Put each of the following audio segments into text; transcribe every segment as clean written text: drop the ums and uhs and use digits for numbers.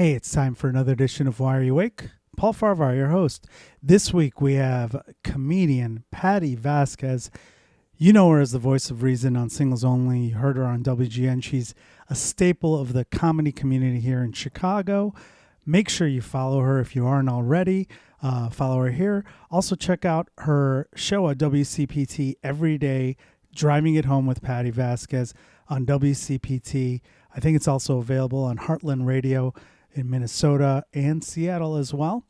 Hey, it's time for another edition of Why Are You Awake? Paul Farahvar, your host. This week we have comedian Patti Vasquez. You know her as the voice of reason on Singles Only. You heard her on WGN. She's a staple of the comedy community here in Chicago. Make sure you follow her if you aren't already. Follow her here. Also check out her show at WCPT every day, Driving It Home with Patti Vasquez on WCPT. I think it's also available on Heartland Radio in Minnesota and Seattle as well.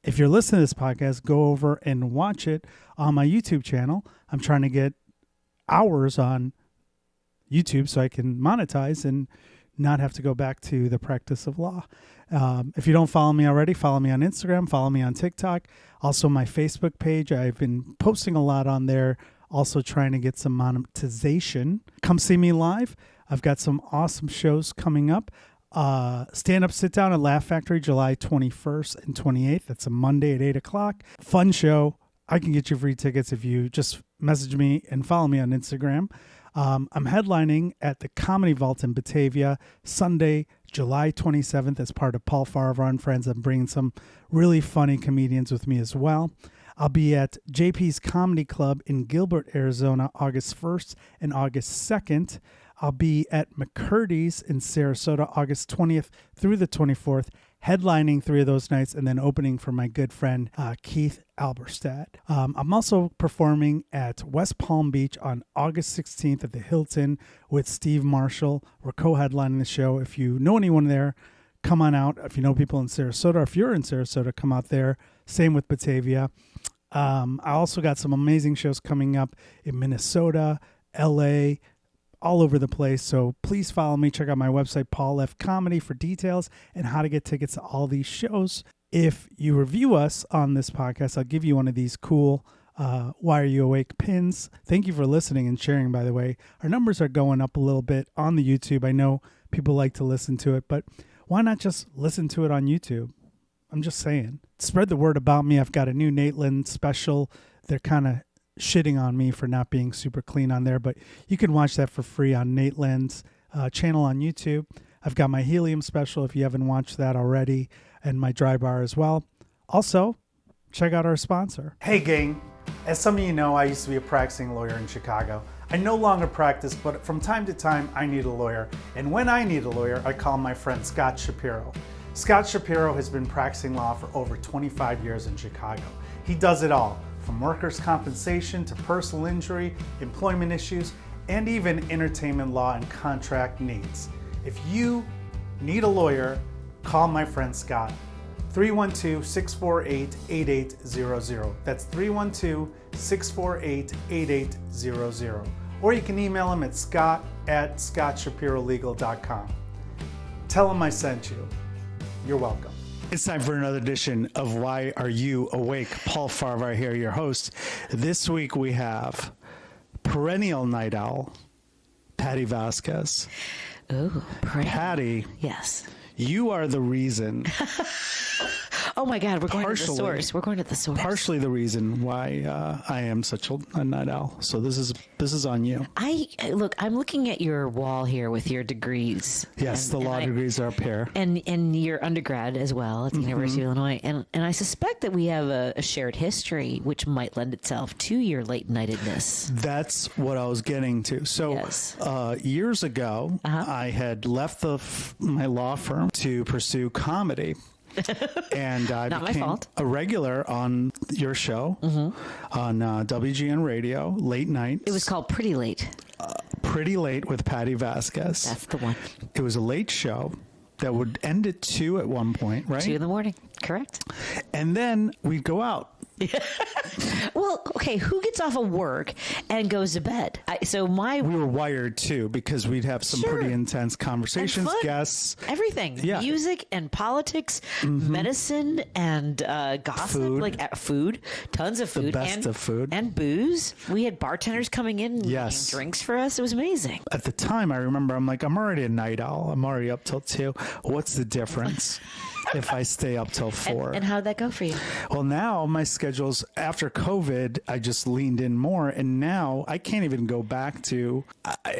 If you're listening to this podcast, go over and watch it on my YouTube channel. I'm trying to get hours on YouTube so I can monetize and not have to go back to the practice of law. If you don't follow me already, follow me on Instagram, follow me on TikTok. Also my Facebook page. I've been posting a lot on there, also trying to get some monetization. Come see me live. I've got some awesome shows coming up. Stand Up Sit Down at Laugh Factory, July 21st and 28th. That's a Monday at 8 o'clock. Fun show. I can get you free tickets if you just message me and follow me on Instagram. I'm headlining at the Comedy Vault in Batavia Sunday, July 27th as part of Paul Farahvar and Friends. I'm bringing some really funny comedians with me as well. I'll be at JP's Comedy Club in Gilbert, Arizona, August 1st and August 2nd. I'll be at McCurdy's in Sarasota, August 20th through the 24th, headlining 3 of those nights and then opening for my good friend Keith Alberstadt. I'm also performing at West Palm Beach on August 16th at the Hilton with Steve Marshall. We're co-headlining the show. If you know anyone there, come on out. If you know people in Sarasota, or if you're in Sarasota, come out there. Same with Batavia. I also got some amazing shows coming up in Minnesota, LA, all over the place. So please follow me. Check out my website, Paul F. Comedy, for details and how to get tickets to all these shows. If you review us on this podcast, I'll give you one of these cool Why Are You Awake pins. Thank you for listening and sharing, by the way. Our numbers are going up a little bit on the YouTube. I know people like to listen to it, but why not just listen to it on YouTube? I'm just saying. Spread the word about me. I've got a new Nateland special. They're kind of shitting on me for not being super clean on there, but you can watch that for free on Nateland's channel on YouTube. I've got my Helium special if you haven't watched that already, and my Dry Bar as well. Also, check out our sponsor. Hey gang, as some of you know, I used to be a practicing lawyer in Chicago. I no longer practice, but from time to time, I need a lawyer. And when I need a lawyer, I call my friend Scott Shapiro. Scott Shapiro has been practicing law for over 25 years in Chicago. He does it all, from workers' compensation to personal injury, employment issues, and even entertainment law and contract needs. If you need a lawyer, call my friend Scott. 312-648-8800. That's 312-648-8800. Or you can email him at scott@scottshapirolegal.com. Tell him I sent you. You're welcome. It's time for another edition of Why Are You Awake? Paul Farahvar here, your host. This week we have perennial night owl, Patti Vasquez. Oh, Patti. Yes. You are the reason. Oh my God, we're going to the source. We're going to the source. Partially the reason why I am such a night owl. So this is on you. Look, I'm looking at your wall here with your degrees. Yes, the law degrees are up here. And your undergrad as well at the University of Illinois. And I suspect that we have a shared history which might lend itself to your late-nightedness. That's what I was getting to. So yes. Years ago, I had left my law firm to pursue comedy. And I became a regular on your show on WGN Radio, late night. It was called Pretty Late. Pretty Late with Patti Vasquez. That's the one. It was a late show that would end at 2 at one point, right? 2 in the morning, correct. And then we'd go out. Well, okay, who gets off of work and goes to bed? We were wired too, because we'd have some pretty intense conversations, guests, everything, music and politics, medicine and gossip, food, tons of food, the best of food, and booze. We had bartenders coming in and making drinks for us. It was amazing. At the time, I remember I'm like, I'm already a night owl. I'm already up till 2. What's the difference? if I stay up till 4. And how'd that go for you? Well, now my schedule's after COVID, I just leaned in more. And now I can't even go back to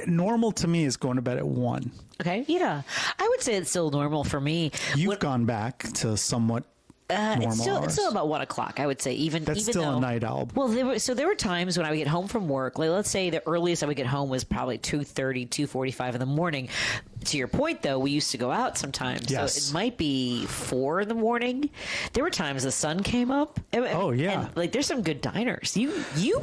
normal to me is going to bed at 1. Okay. Yeah. I would say it's still normal for me. You've gone back to somewhat normal it's hours. still about 1 o'clock, I would say. Even still though, a night owl. Well, there were times when I would get home from work. Like, let's say the earliest I would get home was probably 2:30, 2:45 in the morning. To your point, though, we used to go out sometimes. Yes. So it might be 4 in the morning. There were times the sun came up. Oh, yeah. And, like, there's some good diners. You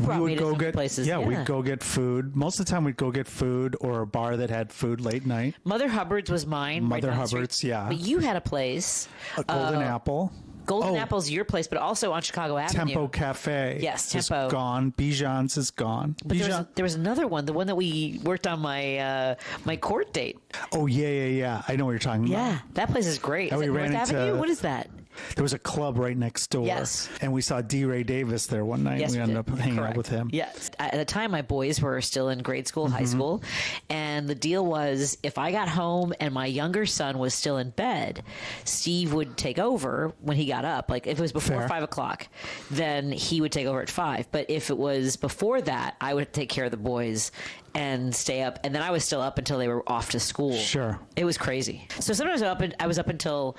brought me to some places. Yeah, we'd go get food. Most of the time we'd go get food or a bar that had food late night. Mother Hubbard's was mine. Mother right down the street. Hubbard's, yeah. But you had a place. A Golden Apple. Golden Apple's your place, but also on Chicago Avenue. Tempo Cafe. Yes, Tempo. Is gone. Bijan's is gone. But there was another one, the one that we worked on my court date. Oh, yeah. I know what you're talking about. Yeah, that place is great. Is it North Avenue? What is that? There was a club right next door. Yes. And we saw D. Ray Davis there one night. Yes, we ended up hanging out with him. Yes. At the time, my boys were still in grade school, high school. And the deal was if I got home and my younger son was still in bed, Steve would take over when he got up. Like if it was before 5 o'clock, then he would take over at 5. But if it was before that, I would take care of the boys and stay up. And then I was still up until they were off to school. Sure. It was crazy. So sometimes I was up until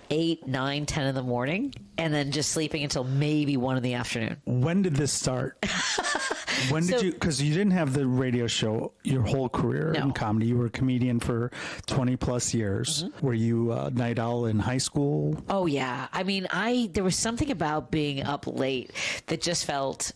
8, 9, 10 in the morning and then just sleeping until maybe 1 in the afternoon. When did this start? When did you, because you didn't have the radio show your whole career in comedy. You were a comedian for 20 plus years. Were you a night owl in high school? Oh, yeah. I mean, there was something about being up late that just felt,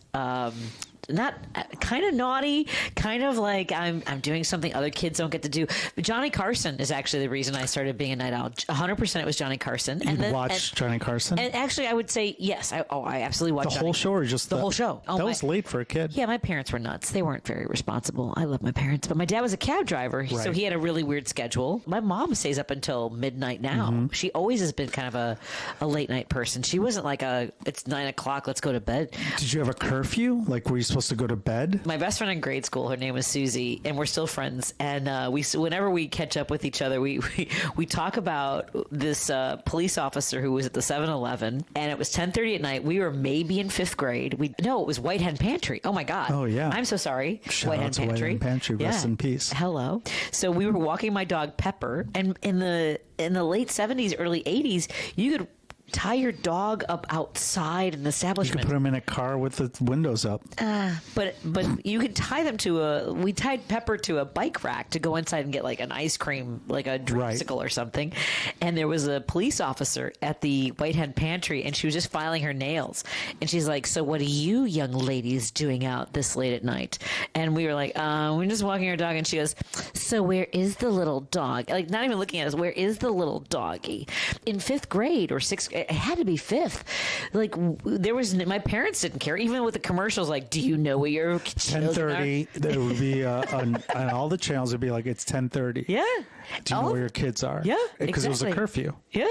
not kind of naughty, kind of like I'm doing something other kids don't get to do. But Johnny Carson is actually the reason I started being a night owl. 100% it was Johnny Carson. You watched Johnny Carson? And actually, I would say yes. I absolutely watched the whole show, or just the whole show. That was late for a kid. Yeah, my parents were nuts. They weren't very responsible. I love my parents, but my dad was a cab driver, so he had a really weird schedule. My mom stays up until midnight now. She always has been kind of a late night person. She wasn't like it's 9 o'clock, let's go to bed. Did you have a curfew? Like, were you supposed to go to bed? My best friend in grade school, her name was Susie, and we're still friends. And whenever we catch up with each other, we talk about this police officer who was at the 7-Eleven, and it was 10:30 at night. We were maybe in 5th grade. It was White Hen Pantry. Oh my God. Oh yeah. I'm so sorry. Shout out to White Hen Pantry. Rest in peace. Hello. So we were walking my dog Pepper, and in the late 70s, early 80s, you could tie your dog up outside an establishment. You could put him in a car with the windows up. But you could tie them we tied Pepper to a bike rack to go inside and get like an ice cream, like a dreamsicle or something. And there was a police officer at the White Hen Pantry, and she was just filing her nails. And she's like, "So what are you young ladies doing out this late at night?" And we were like, "We're just walking our dog." And she goes, "So where is the little dog?" Like not even looking at us. Where is the little doggy? In 5th grade or 6th grade. It had to be 5th. Like my parents didn't care. Even with the commercials, like, do you know what your 10:30? There would be on all the channels. It'd be like it's 10:30. Yeah. Do you know where your kids are? Yeah, because it was a curfew. Yeah.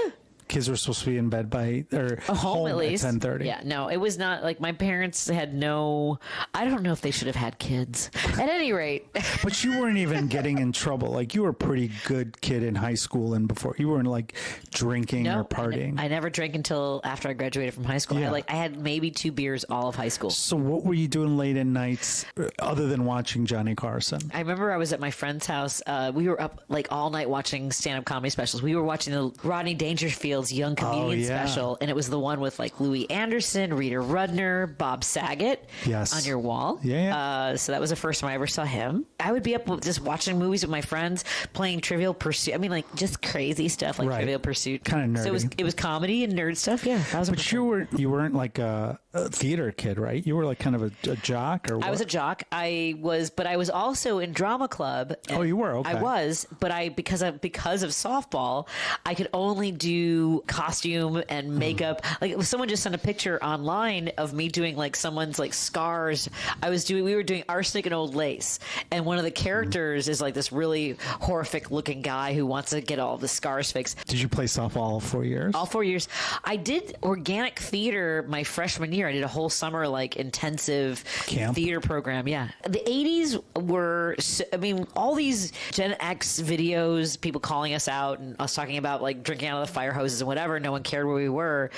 Kids were supposed to be in bed by home at least 10:30. Yeah, no, it was not like my parents had no. I don't know if they should have had kids. At any rate, but you weren't even getting in trouble. Like you were a pretty good kid in high school and before. You weren't like drinking or partying. I never drank until after I graduated from high school. Yeah. I had maybe 2 beers all of high school. So what were you doing late at nights other than watching Johnny Carson? I remember I was at my friend's house. We were up like all night watching stand-up comedy specials. We were watching the Rodney Dangerfield's Young Comedian special, and it was the one with like Louis Anderson, Rita Rudner, Bob Saget on your wall. Yeah. So that was the first time I ever saw him. I would be up just watching movies with my friends, playing Trivial Pursuit. I mean, like just crazy stuff like Trivial Pursuit. Kind of nerdy. So it was comedy and nerd stuff. Yeah. But you weren't like a theater kid, right? You were like kind of a jock, or what? I was a jock. But I was also in drama club. Oh, you were? Okay. I was, but because of softball, I could only do costume and makeup. Like someone just sent a picture online of me doing like someone's like scars. We were doing Arsenic and Old Lace, and one of the characters is like this really horrific looking guy who wants to get all the scars fixed. Did you play softball all 4 years? All 4 years. I did organic theater my freshman year. year. I did a whole summer like intensive Camp. theater program. Yeah, the 80s were. I mean, all these Gen X videos, people calling us out and us talking about like drinking out of the fire hoses and whatever. No one cared where we were.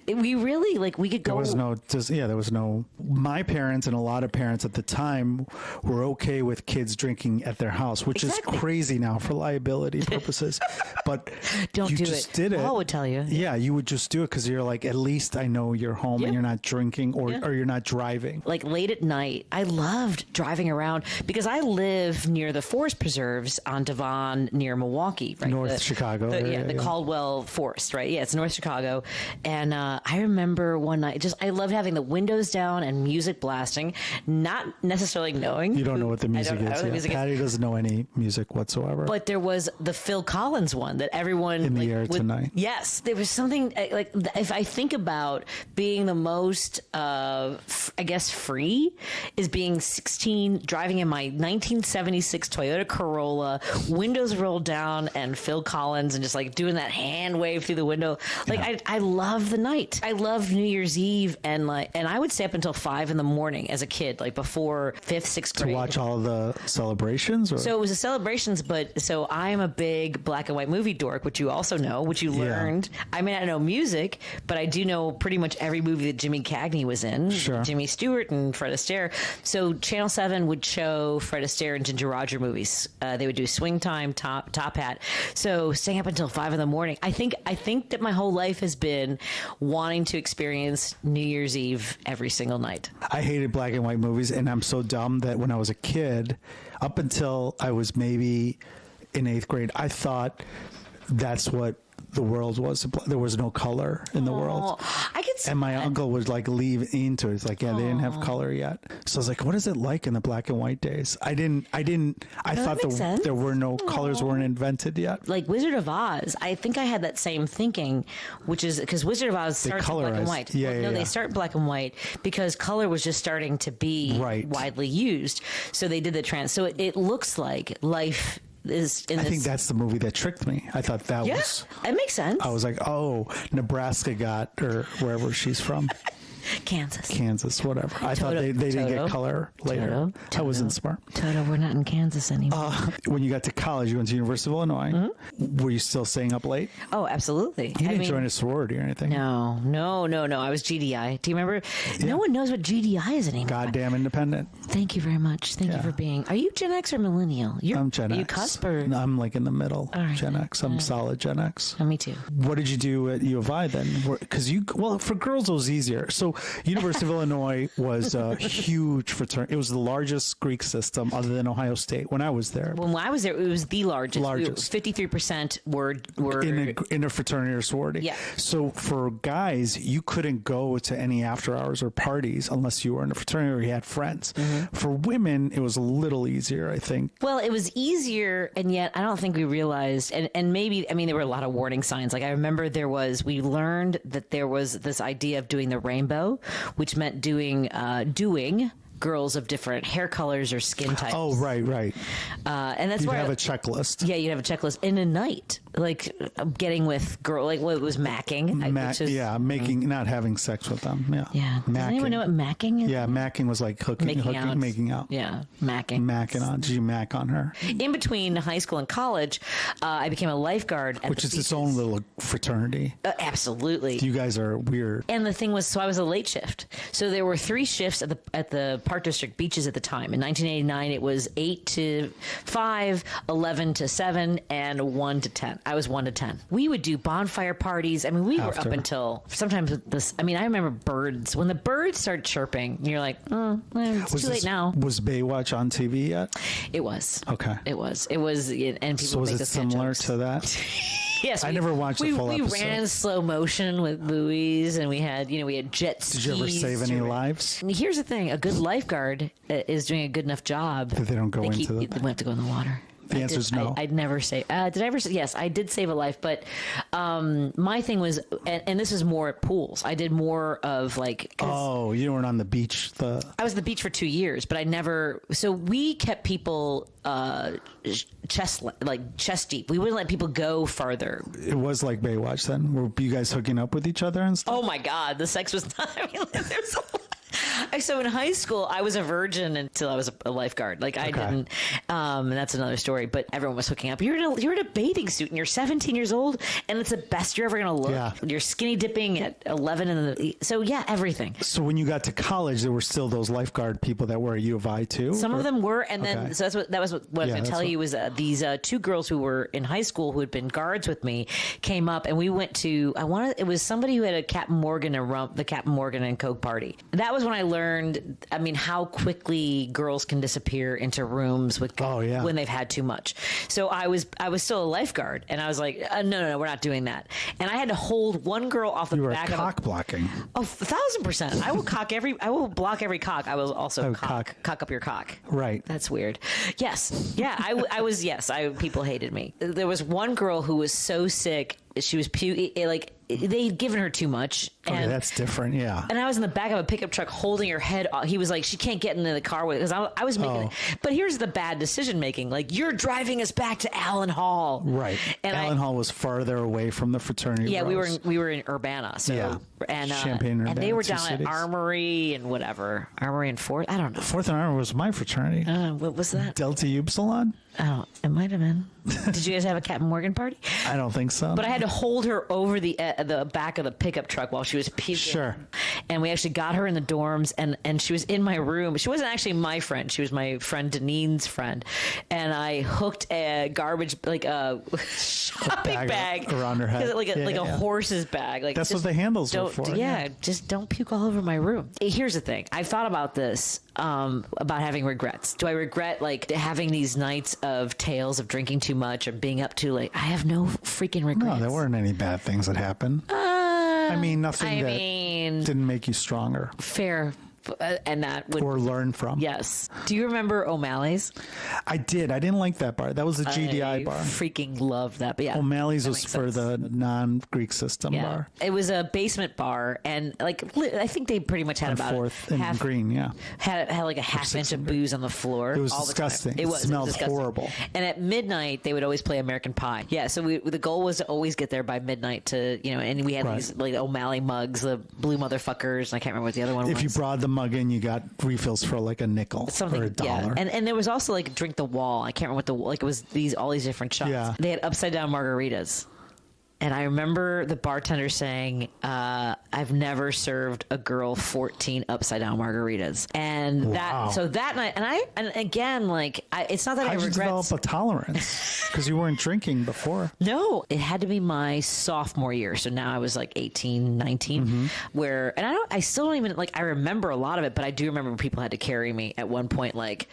We really like we could go. There was no. My parents and a lot of parents at the time were okay with kids drinking at their house, which is crazy now for liability purposes. But don't you do just it. did it. Paul would tell you. Yeah, you would just do it because you're like, at least I know you're home and you're not drinking or you're not driving. Like late at night, I loved driving around because I live near the forest preserves on Devon near Milwaukee, right? North Chicago. The Caldwell Forest, right? Yeah, it's North Chicago. And I remember one night, I loved having the windows down and music blasting, not necessarily knowing. You don't know what the music is. Patty doesn't know any music whatsoever. But there was the Phil Collins one that everyone in the air tonight. Yes, there was something like if I think about being the most, I guess, free is being 16, driving in my 1976 Toyota Corolla, windows rolled down, and Phil Collins, and just like doing that hand wave through the window. Like I love the night. I love New Year's Eve, and I would stay up until 5 a.m. as a kid, like before 5th, 6th grade. To watch all the celebrations? Or? So it was the celebrations, but so I'm a big black and white movie dork, which you also know, which you learned. I may not know music, but I do know pretty much every movie that Jimmy Cagney was in. Sure. Jimmy Stewart and Fred Astaire. So Channel 7 would show Fred Astaire and Ginger Roger movies. They would do Swing Time, Top Hat. So staying up until 5 a.m. I think that my whole life has been wanting to experience New Year's Eve every single night. I hated black and white movies, and I'm so dumb that when I was a kid, up until I was maybe in 8th grade, I thought that's what the world was. There was no color in the world. I could see and my that. uncle would like leave into it. It's like, they didn't have color yet. So I was like, what is it like in the black and white days? I thought there were no colors weren't invented yet. Like Wizard of Oz, I think I had that same thinking, which is because Wizard of Oz starts in black and white. They start black and white because color was just starting to be widely used. So they did the trans. So it looks like life is in I think that's the movie that tricked me. I thought that was... it makes sense. I was like, oh, Nebraska got, or wherever she's from. Kansas, whatever. I thought they didn't get color later. I wasn't smart. Toto, we're not in Kansas anymore. When you got to college, you went to University of Illinois. Mm-hmm. Were you still staying up late? Oh, absolutely. You didn't join a sorority or anything? No. I was GDI. Do you remember? Yeah. No one knows what GDI is anymore. Goddamn independent. Thank you very much. Thank you for being... Are you Gen X or millennial? I'm Gen X. Are you cusp or... No, I'm like in the middle. Right, Gen X. I'm solid Gen X. Oh, me too. What did you do at U of I then? Because for girls it was easier. So University of Illinois was a huge fraternity. It was the largest Greek system other than Ohio State when I was there. When I was there, it was the largest. 53% were in a fraternity or sorority. Yeah. So for guys, you couldn't go to any after hours or parties unless you were in a fraternity or you had friends. Mm-hmm. For women, it was a little easier, I think. Well, it was easier, and yet I don't think we realized, and maybe, I mean, there were a lot of warning signs. Like I remember we learned that there was this idea of doing the rainbow, which meant doing girls of different hair colors or skin types. Oh, right. And that's you'd where have a checklist. Yeah, you'd have a checklist in a night, like getting with girl, like what it was macking. Not having sex with them. Yeah. Does anyone know what macking is? Yeah, macking was like making out. Yeah, macking on. Did you mack on her? In between high school and college, I became a lifeguard, which is its own little fraternity. Absolutely. You guys are weird. And the thing was, so I was a late shift. So there were 3 shifts at the Park District beaches at the time. In 1989, it was 8 to 5, 11 to 7, and 1 to 10. I was 1 to 10. We would do bonfire parties. I mean, we were up until sometimes this. I mean, I remember birds. When the birds started chirping, you're like, it's too late now. Was Baywatch on TV yet? It was. Okay. It was. And people so was it similar to that? Yes, I never watched the full episode. We ran in slow motion with buoys, and we had jet skis. Did you ever save any lives? And here's the thing: a good lifeguard is doing a good enough job that they don't go into the. They have to go in the water. The answer is no. I'd never say. Did I ever say? Yes, I did save a life, but my thing was, and this is more at pools. I did more of like. Oh, you weren't on the beach. I was at the beach for 2 years, but I never. So we kept people chest deep. We wouldn't let people go farther. It was like Baywatch then. Were you guys hooking up with each other and stuff? Oh my God, the sex was not. I mean, there's so in high school, I was a virgin until I was a lifeguard. Like I didn't, and that's another story. But everyone was hooking up. You're in a bathing suit, and you're 17 years old, and it's the best you're ever going to look. Yeah. You're skinny dipping at 11, so yeah, everything. So when you got to college, there were still those lifeguard people that were at U of I too. Some of them were, and then so that was what I was going to tell you was these two girls who were in high school who had been guards with me came up, and we went to it was somebody who had a Captain Morgan the Captain Morgan and Coke party. That was when I learned, I mean, how quickly girls can disappear into rooms with when they've had too much. So I was still a lifeguard, and I was like, no, we're not doing that. And I had to hold one girl off the back of cock blocking. Oh, 1,000%. I will block every cock. I will also cock up your cock. Right. That's weird. Yes. Yeah. I was. Yes. People hated me. There was one girl who was so sick. She was like they'd given her too much. Okay, that's different. Yeah. And I was in the back of a pickup truck holding her head. He was like, she can't get into the car with it, because I was making it. But here's the bad decision making. Like, you're driving us back to Allen Hall. Right. And Allen Hall was farther away from the fraternity. Yeah, we were in Urbana. So and Champaign, Urbana, and they were down cities. at Armory and whatever. Armory and Fourth. I don't know. Fourth and Armory was my fraternity. What was that? Delta Upsilon. Oh, it might have been. Did you guys have a Captain Morgan party? I don't think so. But I had to hold her over the back of the pickup truck while she was puking. Sure. And we actually got her in the dorms, and she was in my room. She wasn't actually my friend. She was my friend Denine's friend. And I hooked a garbage, like a shopping bag around her head, like a horse's bag. Like, that's what the handles were for. Yeah, just don't puke all over my room. Here's the thing. I thought about this. About having regrets. Do I regret like having these nights of tales of drinking too much or being up too late? I have no freaking regrets. No, there weren't any bad things that happened. I mean, nothing didn't make you stronger. Fair. And that would or learn from. Yes. Do you remember O'Malley's? I did. I didn't like that bar. That was the GDI bar. Freaking loved that. But yeah, O'Malley's was for the non-Greek system bar. It was a basement bar, and like I think they pretty much had about Fourth and Green. Yeah, had like a half inch of booze on the floor. It was disgusting. It smelled horrible. And at midnight they would always play American Pie. Yeah, so the goal was to always get there by midnight to and we had these like O'Malley mugs, the blue motherfuckers, and I can't remember what the other one was. If you brought them mug in, you got refills for like a nickel or a dollar. And there was also like Drink the Wall. I can't remember what it was all these different shots. Yeah. They had upside down margaritas. And I remember the bartender saying, I've never served a girl 14 upside down margaritas. And that night, and again, like, it's not that I regret. How'd you develop a tolerance? Because you weren't drinking before. No, it had to be my sophomore year. So now I was like 18, 19, where, and I still don't even, like, I remember a lot of it, but I do remember people had to carry me at one point, like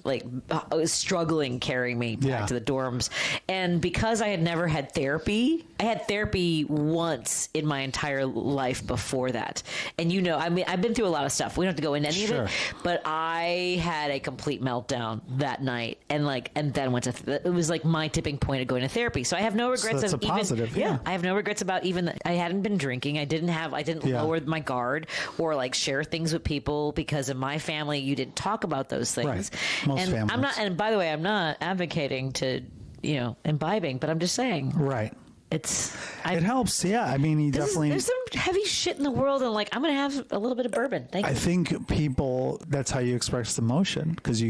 I was struggling carrying me back to the dorms. And because I had never had therapy, I had therapy once in my entire life before that. And I mean, I've been through a lot of stuff. We don't have to go into any of it, but I had a complete meltdown that night, and then went to. It was like my tipping point of going to therapy. So I have no regrets. So that's positive. Yeah, I have no regrets about even that. I hadn't been drinking. I didn't lower my guard or like share things with people, because in my family you didn't talk about those things. Right. Most families. I'm not. And by the way, I'm not advocating to imbibing, but I'm just saying. Right. It helps, yeah. I mean, there's some heavy shit in the world, and like I'm gonna have a little bit of bourbon. Thank you. I think people, that's how you express emotion, because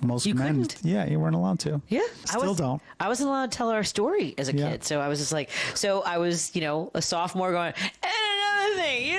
most men, couldn't. you weren't allowed to. Yeah, don't. I wasn't allowed to tell our story as a kid, so I was just like, I was a sophomore going, and another thing,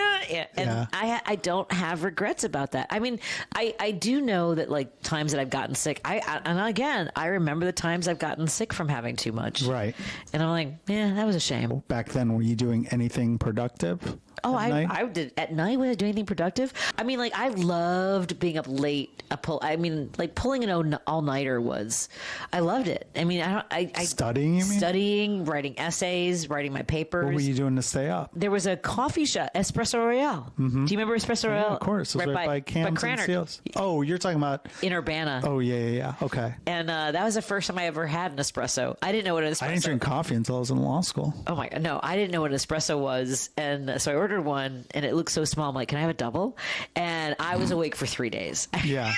and I don't have regrets about that. I mean, I do know that like times that I've gotten sick, I remember the times I've gotten sick from having too much, right? And I'm like, yeah, that was a shame. Back then, were you doing anything productive? Oh, I did at night. Was I doing anything productive? I mean, like I loved being up late. Pulling an all-nighter was. I loved it. I mean, I studying. You mean? Studying, writing essays, writing my papers. What were you doing to stay up? There was a coffee shop, Espresso Royale. Do you remember Espresso Royale? Yeah, of course. It was right by Cams and Seals. Oh, you're talking about... in Urbana. Oh, yeah. Okay. And that was the first time I ever had an espresso. I didn't know what an espresso... I didn't drink coffee until I was in law school. Oh, my God. No, I didn't know what an espresso was. And so I ordered one, and it looked so small. I'm like, can I have a double? And I was awake for 3 days. Yeah.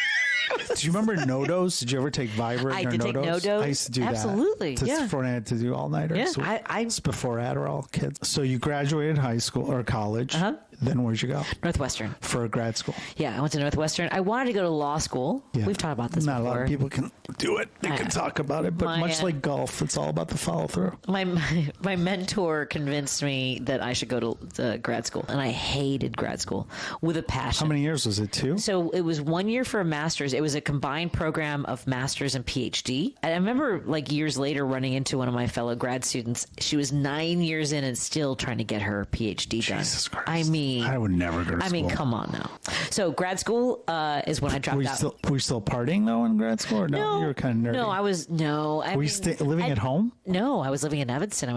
Do you remember No-Dose? Did you ever take Vibrant I or did No-Dose? take No-Dose. I used to do Absolutely, that. yeah. Before I had to do all-nighters. Yeah, So I it's before Adderall, kids. So you graduated high school or college. Uh-huh. Then where'd you go? Northwestern. For grad school. Yeah, I went to Northwestern. I wanted to go to law school. Yeah. We've talked about this Not before. a lot of people can do it. They can talk about it. But much like golf, it's all about the follow-through. My mentor convinced me that I should go to grad school, and I hated grad school with a passion. How many years was it, 2? So it was 1 year for a master's. It was a combined program of master's and PhD. And I remember like years later running into one of my fellow grad students. She was 9 years in and still trying to get her PhD done. Jesus Christ. I mean, I would never go to school. I mean, come on now. So grad school is when I dropped out. Were you still partying though in grad school? Or no, you were kind of nerdy. No, I was Were you living at home? No, I was living in Evanston.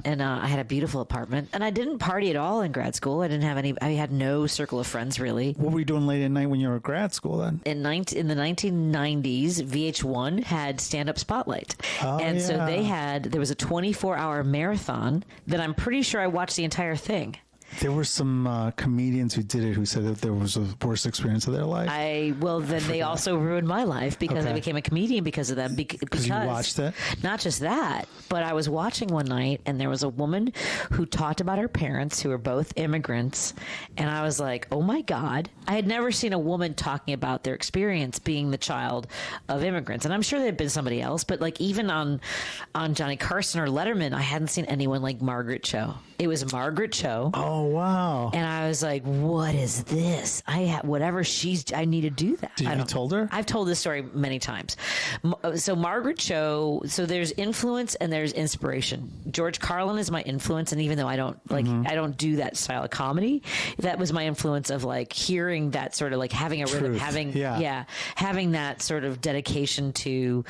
And I had a beautiful apartment, and I didn't party at all in grad school. I didn't have any. I had no circle of friends really. What were you doing late at night when you were at grad school then? In the 1990s, VH1 had Stand Up Spotlight, and so there was a 24-hour marathon that I'm pretty sure I watched the entire thing. There were some comedians who did it who said that there was the worst experience of their life. They also ruined my life because I became a comedian because of them. Because you watched it? Not just that, but I was watching one night and there was a woman who talked about her parents who were both immigrants. And I was like, oh my God. I had never seen a woman talking about their experience being the child of immigrants. And I'm sure there had been somebody else, but like even on Johnny Carson or Letterman, I hadn't seen anyone like Margaret Cho. It was Margaret Cho. Oh, wow. And I was like, what is this? I need to do that. You told her? I've told this story many times. So Margaret Cho, so there's influence and there's inspiration. George Carlin is my influence. And even though I don't I don't do that style of comedy, that was my influence of like hearing that sort of like having a rhythm, having that sort of dedication to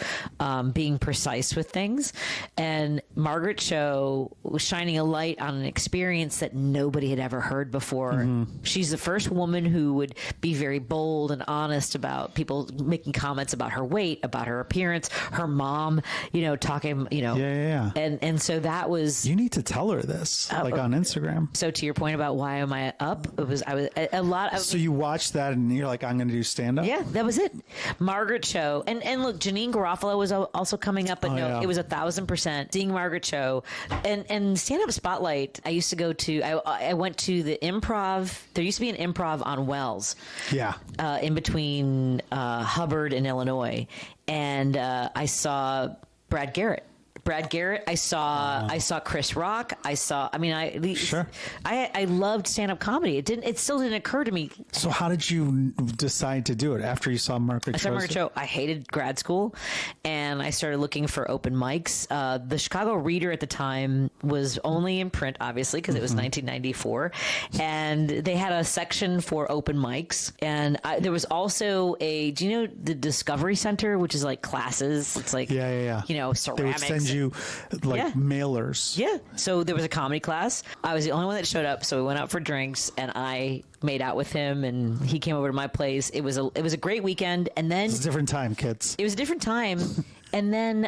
being precise with things. And Margaret Cho was shining a light on an experience that nobody had ever heard before. She's the first woman who would be very bold and honest about people making comments about her weight, about her appearance, her mom, talking, And so that was... You need to tell her this, on Instagram. So to your point about why am I up, I was a lot of... So you watched that and you're like, I'm going to do stand-up? Yeah, that was it. Margaret Cho. And look, Janine Garofalo was also coming up, but it was 1,000%. Seeing Margaret Cho. And stand-up spotlight, I used to go to... I went to the improv. There used to be an improv on Wells. Yeah. In between Hubbard and Illinois. And I saw Brad Garrett. I saw Chris Rock. I loved stand-up comedy. It still didn't occur to me. So how did you decide to do it after you saw Margaret Cho? Margaret Cho. I hated grad school, and I started looking for open mics. The Chicago Reader at the time was only in print, obviously, because it was 1994, and they had a section for open mics. And there was also do you know the Discovery Center, which is like classes? It's like ceramics. They would send you mailers. Yeah. So there was a comedy class. I was the only one that showed up. So we went out for drinks and I made out with him and he came over to my place. It was a great weekend. And then it was a different time, kids. It was a different time. And then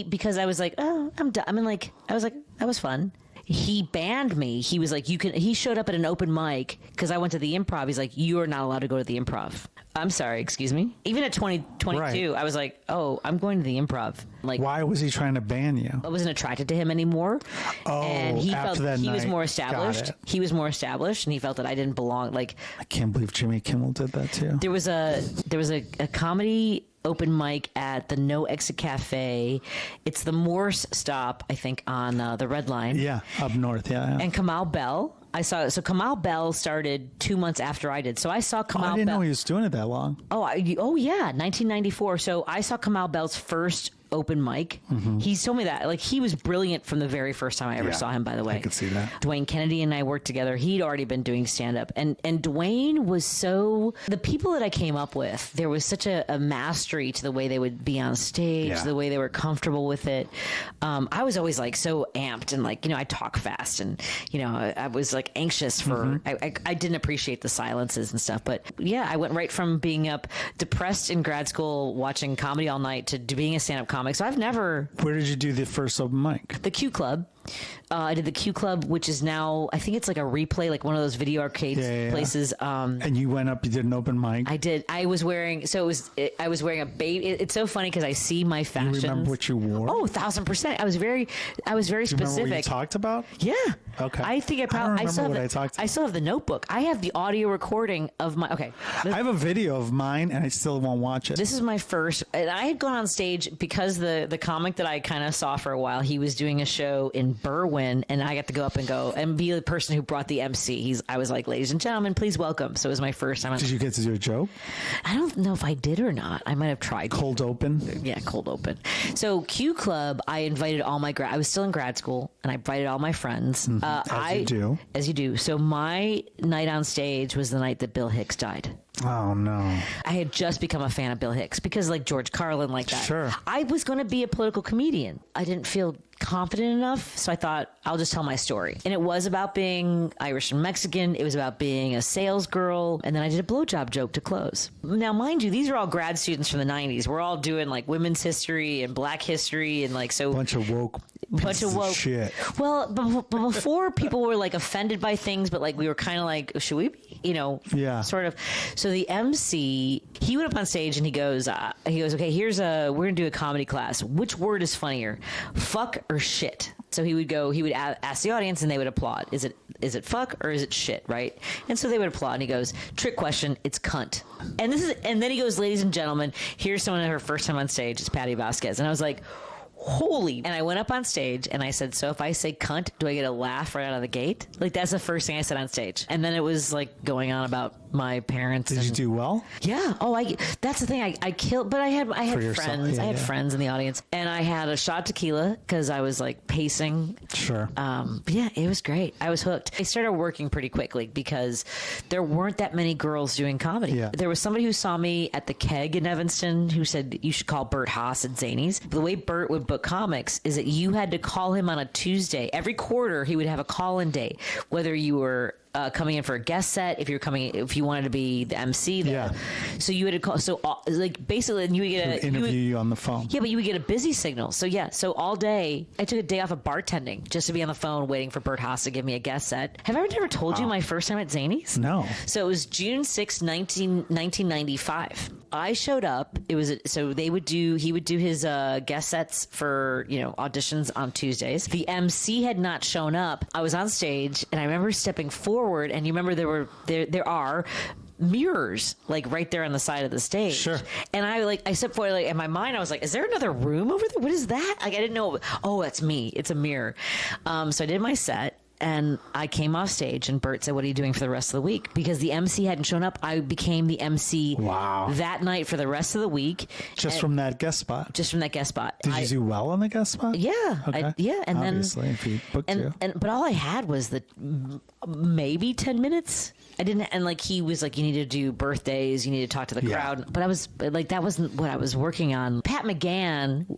because I was like, oh, I'm done. I mean, like, I was like, that was fun. He banned me. He was like, he showed up at an open mic because I went to the improv. He's like, you are not allowed to go to the improv. I'm sorry, excuse me. Even at 22, right. I was like, oh, I'm going to the improv. Like, why was he trying to ban you? I wasn't attracted to him anymore. Oh, and he felt that he night. was more established. He was more established, and he felt that I didn't belong. Like, I can't believe Jimmy Kimmel did that too. There was a comedy open mic at the No Exit Cafe. It's the Morse stop, I think, on the Red Line. Yeah, up north. Yeah. And Kamal Bell. So Kamal Bell started 2 months after I did. So I saw Kamal Bell. I didn't know he was doing it that long. Oh yeah, 1994. So I saw Kamal Bell's first open mic. He's told me that. Like, he was brilliant from the very first time I ever saw him, by the way. I could see that. Dwayne Kennedy and I worked together. He'd already been doing stand-up. And Dwayne was so... The people that I came up with, there was such a mastery to the way they would be on stage, the way they were comfortable with it. I was always, like, so amped and, like, you know, I talk fast and, you know, I was, like, anxious for... I didn't appreciate the silences and stuff. But, yeah, I went right from being up depressed in grad school watching comedy all night to being a stand-up comic. So I've never... Where did you do the first open mic? The Q Club. I did the Q Club, which is now, I think it's like a replay, like one of those video arcade places. And you went up, you did an open mic. I did. I was wearing, I was wearing a baby. It's so funny because I see my fashion. You remember what you wore? Oh, 1,000%. I was very Do you specific. remember what you talked about? Yeah. Okay. I think I probably, I still have the notebook. I have the audio recording of my, I have a video of mine and I still won't watch it. This is my first, and I had gone on stage because the comic that I kind of saw for a while, he was doing a show in Berwyn, and I got to go up and be the person who brought the MC. I was like, ladies and gentlemen, please welcome. So it was my first time. Did you get to do a joke? I don't know if I did or not. I might have tried. Cold open? Yeah, cold open. So Q Club, I invited all my I was still in grad school, and I invited all my friends. As you do. So my night on stage was the night that Bill Hicks died. Oh, no. I had just become a fan of Bill Hicks because, like, George Carlin, like that. Sure. I was going to be a political comedian. I didn't feel confident enough, so I thought, I'll just tell my story. And it was about being Irish and Mexican. It was about being a sales girl. And then I did a blowjob joke to close. Now, mind you, these are all grad students from the 90s. We're all doing, like, women's history and black history and, like, so... Bunch of woke shit. Well, but before people were, like, offended by things, but, like, we were kind of like, should we be? You know, sort of. So the MC, he went up on stage and he goes, okay, we're going to do a comedy class. Which word is funnier, fuck or shit? So he would ask the audience and they would applaud. Is it fuck or is it shit, right? And so they would applaud and he goes, trick question, it's cunt. And then he goes, ladies and gentlemen, here's someone at her first time on stage, it's Patti Vasquez. And I was like, holy. And I went up on stage and I said, so if I say cunt, do I get a laugh right out of the gate? Like, that's the first thing I said on stage. And then it was like going on about my parents. Did you do well? Yeah. Oh, that's the thing. I killed, but I had friends. I had friends in the audience and I had a shot of tequila because I was like pacing. Sure. But yeah, it was great. I was hooked. I started working pretty quickly because there weren't that many girls doing comedy. Yeah. There was somebody who saw me at the Keg in Evanston who said, you should call Bert Haas at Zany's. The way Bert would book comics is that you had to call him on a Tuesday. Every quarter, he would have a call-in day, whether you were coming in for a guest set, if you wanted to be the MC there. Yeah. So you had to call. So like basically, you would get interview you on the phone. Yeah, but you would get a busy signal. So yeah, so all day I took a day off of bartending just to be on the phone waiting for Bert Haas to give me a guest set. Have I ever told you my first time at Zany's? No. So it was June 6, 1995. I showed up. He would do his guest sets for auditions on Tuesdays. The MC had not shown up. I was on stage and I remember stepping forward, and you remember there are mirrors like right there on the side of the stage. Sure. And I stepped forward, like in my mind I was like, is there another room over there? What is that? Like I didn't know. Oh, that's me. It's a mirror. So I did my set. And I came off stage and Bert said, what are you doing for the rest of the week? Because the MC hadn't shown up, I became the MC that night for the rest of the week. Just from that guest spot? Just from that guest spot. Did you do well on the guest spot? Yeah. Okay. And obviously, if he booked you. But all I had was maybe 10 minutes. I didn't, and like he was like, you need to do birthdays, you need to talk to the crowd. But I was like, that wasn't what I was working on. Pat McGann,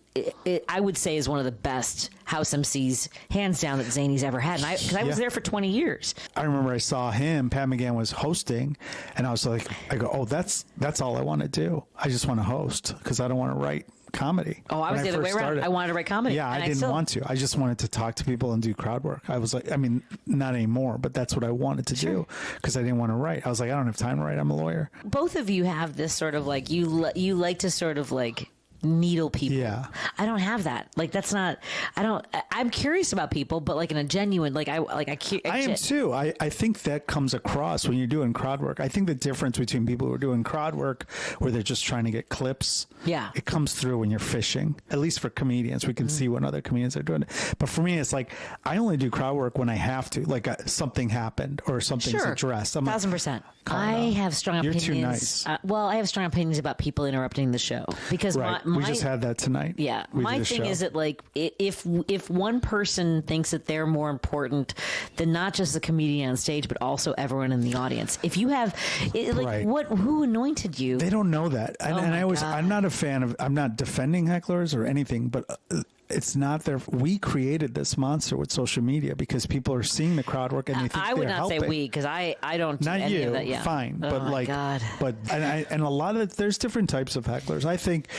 I would say, is one of the best house MCs, hands down, that Zany's ever had. And because I was there for 20 years. I remember I saw him, Pat McGann was hosting, and I was like, oh, that's all I want to do. I just want to host because I don't want to write comedy. Oh, I was the other way around. I wanted to write comedy. Yeah, I didn't want to. I just wanted to talk to people and do crowd work. I was like, I mean, not anymore, but that's what I wanted to do because I didn't want to write. I was like, I don't have time to write. I'm a lawyer. Both of you have this sort of like, you like to sort of like needle people. Yeah. I don't have that. Like, that's not, I'm curious about people, but like in a genuine, like I am too. I think that comes across when you're doing crowd work. I think the difference between people who are doing crowd work where they're just trying to get clips. Yeah. It comes through when you're fishing, at least for comedians. We can see when other comedians are doing it. But for me, it's like, I only do crowd work when I have to, like something happened or something's addressed. I'm 1,000%. I have strong opinions. You're too nice. Well, I have strong opinions about people interrupting the show because we just had that tonight. Yeah, my thing is that like if one person thinks that they're more important than not just the comedian on stage, but also everyone in the audience. If you have who anointed you? They don't know that, I'm not a fan of. I'm not defending hecklers or anything, but. It's not their. We created this monster with social media because people are seeing the crowd work and they think I would not helping. say we because I don't do not any you of that. Yeah. Fine, oh but my like God. but and a lot of there's different types of hecklers. I think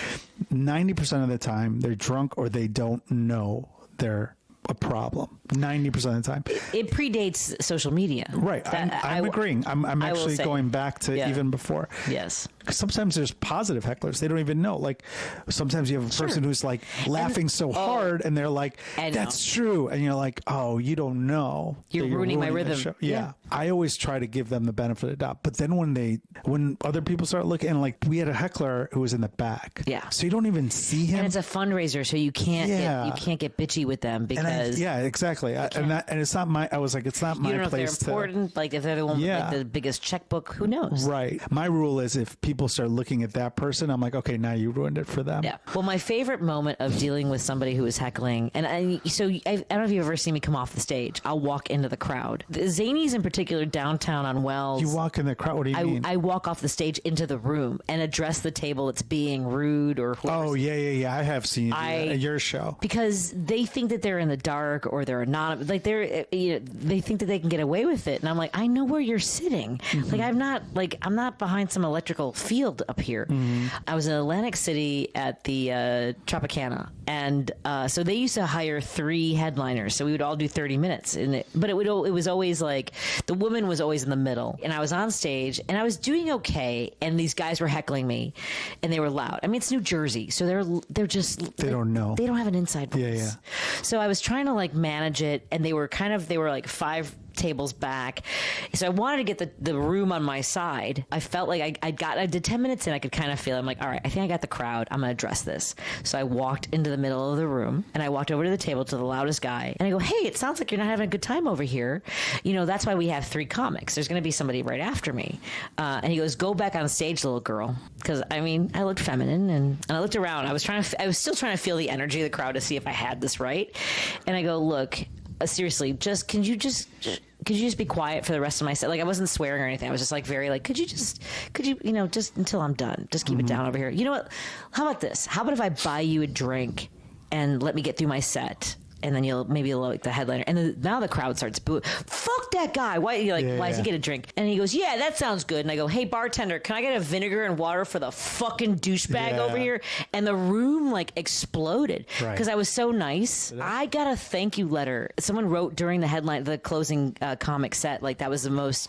90% of the time they're drunk or they don't know they're a problem. 90% of the time it predates social media. Right. I'm agreeing. I'm actually going back to even before. Yes. Sometimes there's positive hecklers. They don't even know. Like sometimes you have a person who's like laughing so hard and they're like, that's true. And you're like, oh, you don't know. You're ruining my rhythm. Yeah. I always try to give them the benefit of the doubt. But then when other people start looking, and like we had a heckler who was in the back. Yeah. So you don't even see him. And it's a fundraiser, so you can't get bitchy with them because exactly. And it's not my. I was like, it's not my place. You don't know if they're important. Like if they're the one with like, the biggest checkbook, who knows? Right. My rule is if people start looking at that person, I'm like, okay, now you ruined it for them. Yeah. Well, my favorite moment of dealing with somebody who is heckling, and I don't know if you've ever seen me come off the stage. I'll walk into the crowd. The Zanies in particular, downtown on Wells. You walk in the crowd. What do you mean? I walk off the stage into the room and address the table that's being rude or whoever. Oh yeah. I have seen you do that at your show because they think that they're in the dark or they're anonymous. Like they think that they can get away with it, and I'm like, I know where you're sitting. Like I'm not behind some electrical field up here. I was in Atlantic City at the Tropicana, and so they used to hire 3 headliners, so we would all do 30 minutes. But it was always like the woman was always in the middle, and I was on stage, and I was doing okay, and these guys were heckling me, and they were loud. I mean, it's New Jersey, so they're just they don't know. They don't have an inside voice. Yeah. So I was trying to like manage it, and they were like 5 tables back. So I wanted to get the room on my side. I felt like I did 10 minutes in, I could kind of feel it. I'm like, all right, I think I got the crowd. I'm going to address this. So I walked into the middle of the room and I walked over to the table to the loudest guy. And I go, hey, it sounds like you're not having a good time over here. You know, that's why we have 3 comics. There's going to be somebody right after me. And he goes, go back on stage, little girl. Because I mean, I looked feminine and I looked around. I was still trying to feel the energy of the crowd to see if I had this right. And I go, look, seriously, could you just be quiet for the rest of my set? Like I wasn't swearing or anything. I was just like very like, could you just until I'm done, just keep it down over here. You know what? How about this? How about if I buy you a drink and let me get through my set? And then you'll like the headliner. And then now the crowd starts booing. Fuck that guy. Why does he get a drink? And he goes, yeah, that sounds good. And I go, hey, bartender, can I get a vinegar and water for the fucking douchebag over here? And the room like exploded because I was so nice. I got a thank you letter. Someone wrote during the closing comic set, like that was the most...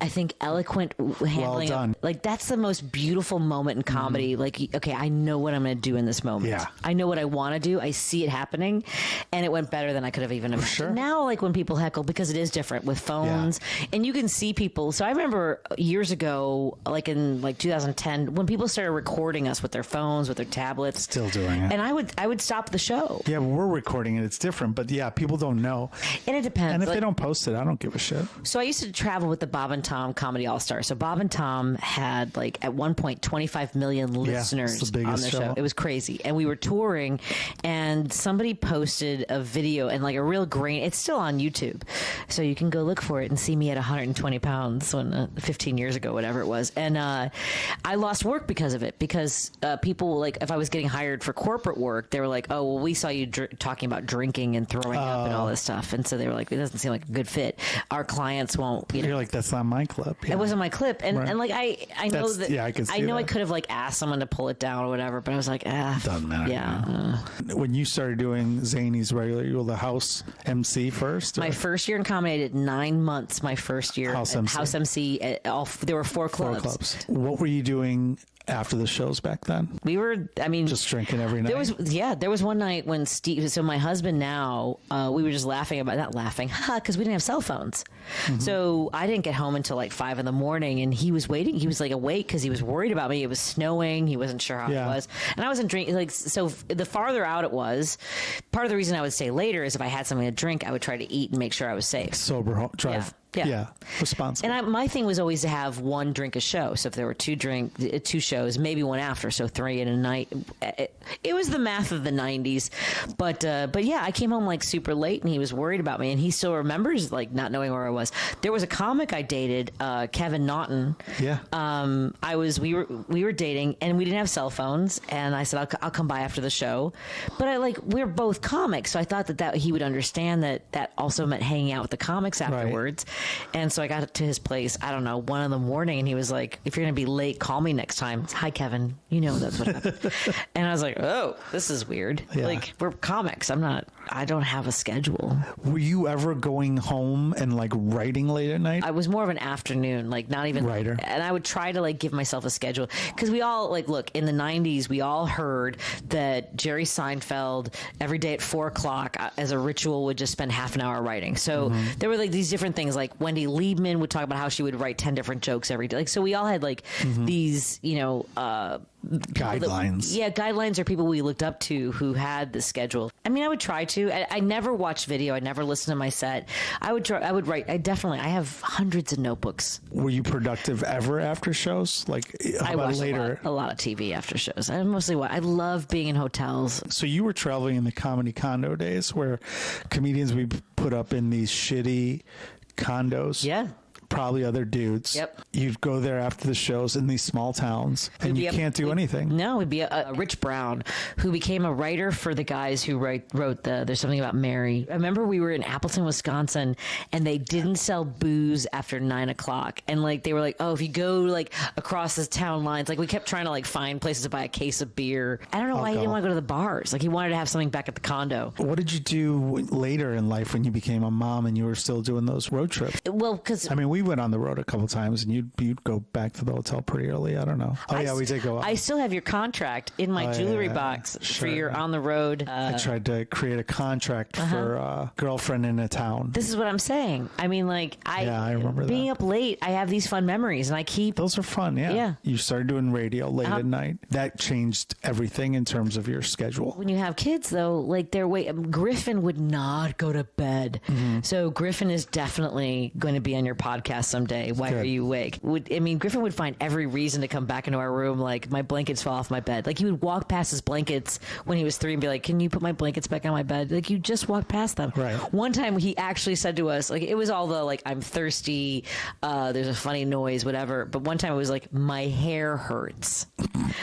I think eloquent handling. Well done. Like that's the most beautiful moment in comedy. Like, okay, I know what I'm going to do in this moment. Yeah. I know what I want to do. I see it happening, and it went better than I could have even imagined. Sure. Now, like when people heckle, because it is different with phones, and you can see people. So I remember years ago, like in like 2010, when people started recording us with their phones, with their tablets, still doing it, and I would stop the show. Yeah, well, we're recording it. It's different, but yeah, people don't know, and it depends. And if they don't post it, I don't give a shit. So I used to travel with the Bob and Tom Comedy All Star. So Bob and Tom had like at one point 25 million listeners on the show. It was crazy, and we were touring, and somebody posted a video and like a real grain. It's still on YouTube, so you can go look for it and see me at 120 pounds when 15 years ago, whatever it was. And I lost work because of it, because people, like if I was getting hired for corporate work, they were like, oh well, we saw you talking about drinking and throwing up and all this stuff, and so they were like, it doesn't seem like a good fit. Our clients won't. You're like, that's not my clip. It wasn't my clip, and like I know that. Yeah, I know I could have like asked someone to pull it down or whatever, but I was like, doesn't matter. Yeah. When you started doing Zany's regular, you were the house MC first. My first year in comedy, I did 9 months. My first year house MC. There were 4 clubs. What were you doing after the shows back then? We were, just drinking every night. There was one night when Steve, so my husband now, we were just laughing about, not laughing, because we didn't have cell phones. Mm-hmm. So I didn't get home until like 5 a.m, and he was waiting. He was like awake because he was worried about me. It was snowing. He wasn't sure how it was. And I wasn't drinking. Like, so the farther out it was, part of the reason I would stay later is if I had something to drink, I would try to eat and make sure I was safe. Sober drive. Yeah, responsible. And my thing was always to have one drink a show. So if there were two shows, maybe one after, so 3 in a night. It was the math of the 90s. But yeah, I came home like super late, and he was worried about me, and he still remembers like not knowing where I was. There was a comic I dated, Kevin Naughton. Yeah. We were dating, and we didn't have cell phones, and I said I'll come by after the show. But we're both comics, so I thought that he would understand that also meant hanging out with the comics afterwards. Right. And so I got to his place, I don't know, 1 a.m, and he was like, if you're going to be late, call me next time. Hi, Kevin. You know that's what happened. And I was like, oh, this is weird. Yeah. Like, we're comics. I don't have a schedule. Were you ever going home and like writing late at night? I was more of an afternoon, like not even writer. And I would try to like give myself a schedule, because we all look, in the 90s, we all heard that Jerry Seinfeld every day at 4:00 as a ritual would just spend half an hour writing. So there were like these different things, like Wendy Liebman would talk about how she would write 10 different jokes every day. Like, so we all had like these, guidelines. Guidelines are people we looked up to who had the schedule. I mean, I would try to. I never watched video. I never listened to my set. I would write. I have hundreds of notebooks. Were you productive ever after shows? Like, I watched later? A lot of TV after shows. I mostly watch. I love being in hotels. So you were traveling in the comedy condo days, where comedians we put up in these shitty condos. Yeah. Probably other dudes. Yep. You'd go there after the shows in these small towns, and you can't do anything. No, it'd be a Rich Brown, who became a writer for the guys who wrote There's Something About Mary. I remember we were in Appleton, Wisconsin, and they didn't sell booze after 9:00. And like, they were like, oh, if you go like across the town lines, like we kept trying to like find places to buy a case of beer. I don't know why he didn't want to go to the bars. Like, he wanted to have something back at the condo. What did you do later in life when you became a mom and you were still doing those road trips? Well, because we went on the road a couple times, and you'd go back to the hotel pretty early. I don't know. We did go out. I still have your contract in my jewelry box for your on the road. I tried to create a contract for a girlfriend in a town. This is what I'm saying. I mean, like, I remember being up late. I have these fun memories, and I keep those are fun. Yeah. You started doing radio late at night. That changed everything in terms of your schedule. When you have kids, though, like Griffin would not go to bed. So Griffin is definitely going to be on your podcast someday. Why are you awake? Griffin would find every reason to come back into our room. Like, my blankets fall off my bed. Like, he would walk past his blankets when he was 3 and be like, can you put my blankets back on my bed? Like, you just walk past them. Right. One time he actually said to us, like, it was all the like, I'm thirsty, there's a funny noise, whatever. But one time it was like, my hair hurts.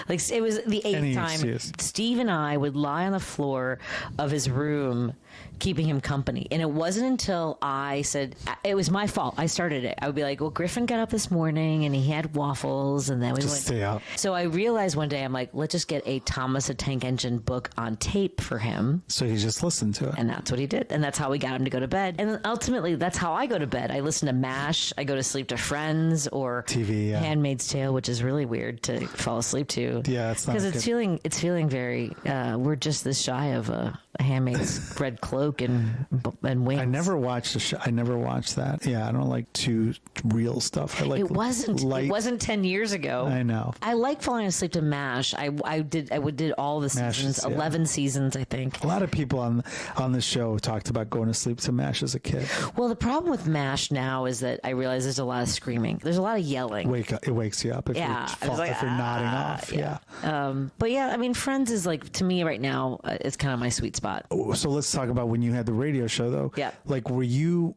Like, it was the 8th time. Steve and I would lie on the floor of his room, keeping him company. And it wasn't until I said, it was my fault, I started it. I would be like, well, Griffin got up this morning and he had waffles, and then we went. Stay out. So I realized one day, I'm like, let's just get a Thomas the Tank Engine book on tape for him. So he just listened to it. And that's what he did. And that's how we got him to go to bed. And then ultimately, that's how I go to bed. I listen to MASH. I go to sleep to Friends or TV, Handmaid's Tale, which is really weird to fall asleep to. Yeah, it's not because it's feeling very. We're just this shy of a Handmaid's red cloak and wings. I never watched the show. I never watched that. Yeah, I don't like too real stuff. I like it wasn't 10 years ago. I know. I like falling asleep to MASH. I did all the seasons, 11 seasons, I think. A lot of people on the show talked about going to sleep to MASH as a kid. Well, the problem with MASH now is that I realize there's a lot of screaming. There's a lot of yelling. It wakes you up if you're nodding off. Yeah. But yeah, Friends is like, to me right now, it's kind of my sweet spot. So let's talk about when you had the radio show, though. Yeah. Like, were you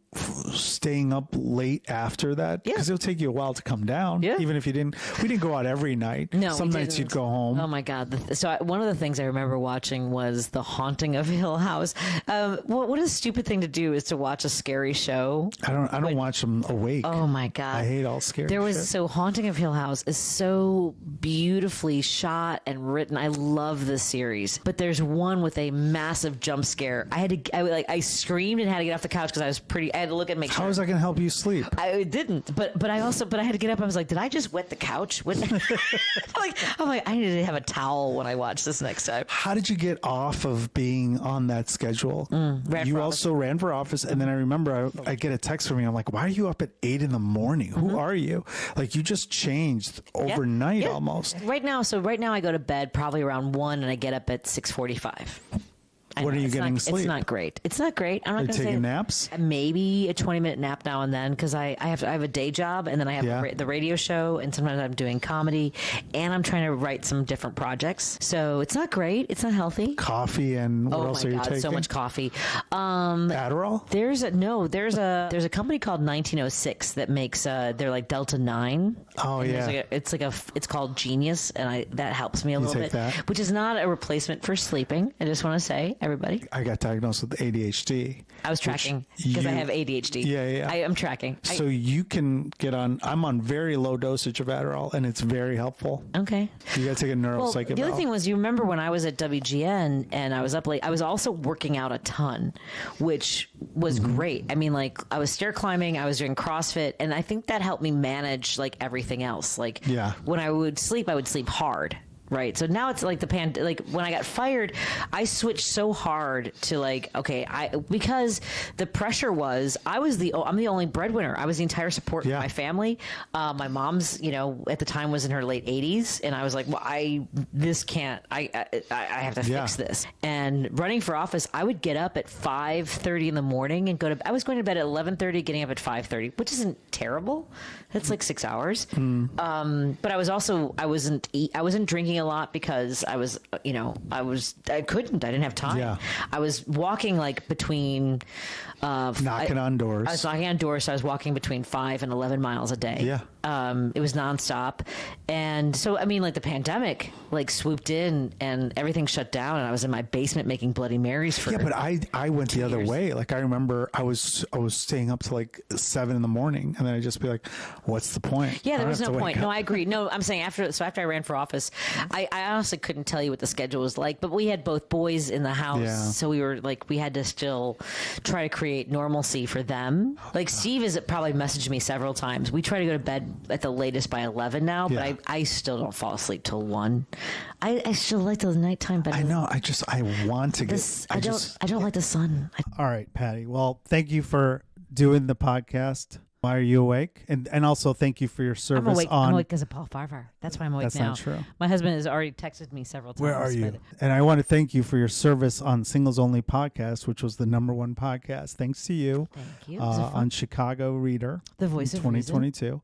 staying up late after that? Yeah. Because it'll take you a while to come down. Yeah. Even if you didn't. We didn't go out every night. No, some nights you'd go home. Oh my God! So one of the things I remember watching was The Haunting of Hill House. What a stupid thing to do is to watch a scary show. I don't watch them awake. Oh my God! I hate all scary. So Haunting of Hill House is so beautifully shot and written. I love this series, but there's one with a massive jump scare. I screamed and had to get off the couch because I had to look and make sure. How is that going to help you sleep? I didn't, but I had to get up. I was like, did I just wet the couch? I'm like, I need to have a towel when I watch this next time. How did you get off of being on that schedule? You also ran for office, and then I remember I get a text from you. I'm like, why are you up at 8 a.m? Who are you? Like, you just changed overnight almost. Right now I go to bed probably around 1, and I get up at 6:45. What are you getting sleep? It's not great. It's not great. I'm not going to say taking naps. Maybe a 20-minute nap now and then because I have a day job and then I have the radio show and sometimes I'm doing comedy and I'm trying to write some different projects. So it's not great. It's not healthy. Coffee and what else are you taking? So much coffee. Adderall. There's a company called 1906 that makes they're like Delta 9. Oh yeah. It's called Genius and that helps me a little bit, that? which is not a replacement for sleeping. I just want to say, everybody. I got diagnosed with ADHD. I was tracking because I have ADHD. Yeah. I'm tracking. So you can get on. I'm on very low dosage of Adderall, and it's very helpful. Okay. You got to take a neuropsych. The other thing was, you remember when I was at WGN and I was up late. I was also working out a ton, which was great. I mean, like I was stair climbing, I was doing CrossFit, and I think that helped me manage like everything else. Like when I would sleep hard. Right. So now it's like like when I got fired, I switched so hard to like, okay, because the pressure was, I'm the only breadwinner. I was the entire support for my family. My mom's, at the time was in her late 80s. And I was like, well, I have to fix this. And running for office, I would get up at 5:30 in the morning and I was going to bed at 11:30, getting up at 5:30, which isn't terrible. That's like 6 hours. But I wasn't drinking a lot because I didn't have time. Yeah. I was walking like between knocking on doors. I was knocking on doors, so I was walking between 5 and 11 miles a day. Yeah. It was nonstop. And so, I mean, like the pandemic like swooped in and everything shut down and I was in my basement making Bloody Marys for but I went the other way. Like I remember I was staying up to like 7 in the morning and then I'd just be like, what's the point? Yeah, there was no point. No, I agree. No, I'm saying after I ran for office, I honestly couldn't tell you what the schedule was like, but we had both boys in the house. Yeah. So we had to still try to create normalcy for them. Like Steve has probably messaged me several times. We try to go to bed at the latest by 11 now, but I still don't fall asleep till 1. I still like the nighttime better. I know. I want to get. I don't like the sun. All right, Patti. Well, thank you for doing the podcast. Why are you awake? And also thank you for your service. I'm awake because of Paul Farahvar. That's why I'm awake now. That's not true. My husband has already texted me several times. Where are you? And I want to thank you for your service on Singles Only Podcast, which was the #1 podcast. Thanks to you. Thank you. On Chicago Reader. The Voice of 2022.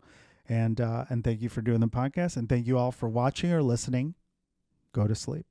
And thank you for doing the podcast. And thank you all for watching or listening. Go to sleep.